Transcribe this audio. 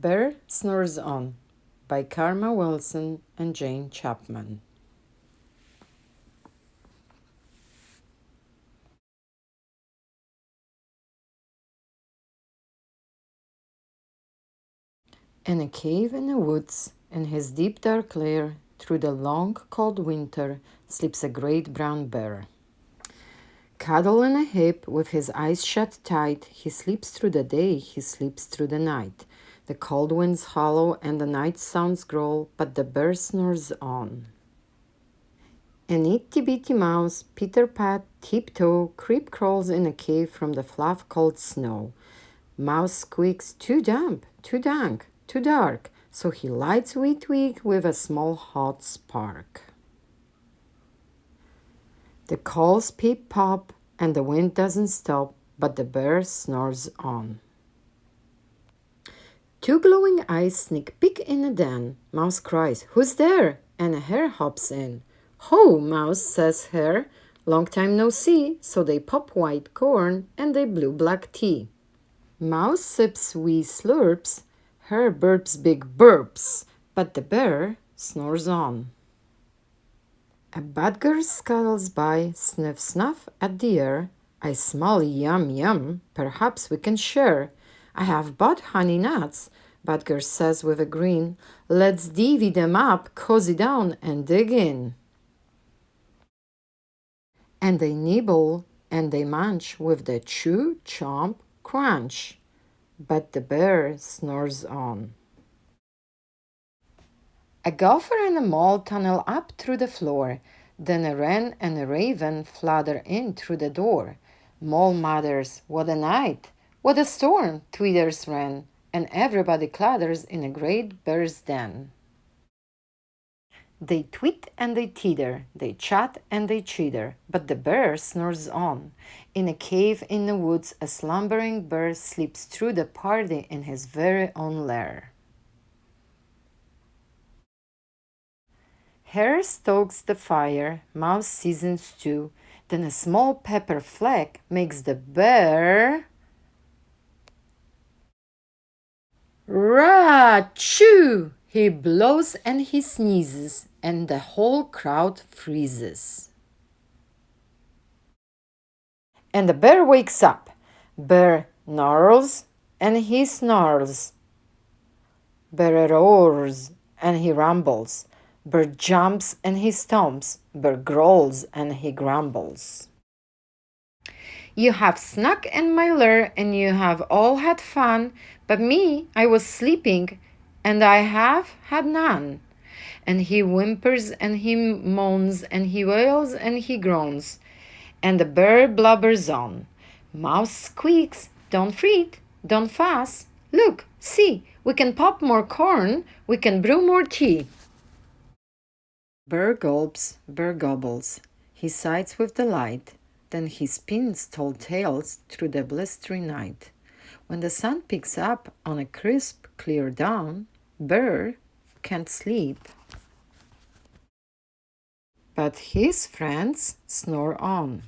Bear Snores On by Karma Wilson and Jane Chapman. In a cave in the woods, in his deep dark lair, through the long cold winter, sleeps a great brown bear. Cuddled in a heap, with his eyes shut tight, he sleeps through the day, he sleeps through the night. The cold winds hollow and the night sounds growl, but the bear snores on. An itty-bitty mouse, Peter-Pat, tiptoe, creep-crawls in a cave from the fluff cold snow. Mouse squeaks, too damp, too dank, too dark, so he lights wee twig with a small hot spark. The coals peep-pop, and the wind doesn't stop, but the bear snores on. Two glowing eyes sneak peek in a den. Mouse cries, "Who's there?" And a hare hops in. "Ho, Mouse," says Hare, "long time no see," so they pop white corn and they blue-black tea. Mouse sips wee slurps, Hare burps big burps, but the bear snores on. A badger scuttles by, sniff snuff at the air. "I smell yum yum, perhaps we can share. I have bought honey nuts," Badger says with a grin. "Let's divvy them up, cozy down and dig in." And they nibble and they munch with the chew, chomp, crunch. But the bear snores on. A gopher and a mole tunnel up through the floor. Then a wren and a raven flutter in through the door. Mole mutters, "What a night! What a storm!" twitters wren, and everybody clatters in a great bear's den. They tweet and they teeter, they chat and they chitter, but the bear snores on. In a cave in the woods, a slumbering bear sleeps through the party in his very own lair. Hare stokes the fire, Mouse seasons stew, then a small pepper flake makes the bear "Ra-choo!" He blows and he sneezes, and the whole crowd freezes. And the bear wakes up. Bear gnarls and he snarls. Bear roars and he rumbles. Bear jumps and he stomps. Bear growls and he grumbles. You have snuck in my lair and you have all had fun, but me, I was sleeping, and I have had none. And he whimpers and he moans and he wails and he groans, and the bear blubbers on. Mouse squeaks, "Don't fret, don't fuss. Look, see, we can pop more corn, we can brew more tea." Bear gulps, bear gobbles. He sighs with delight. Then he spins tall tales through the blistering night. When the sun picks up on a crisp, clear dawn, Bear can't sleep. But his friends snore on.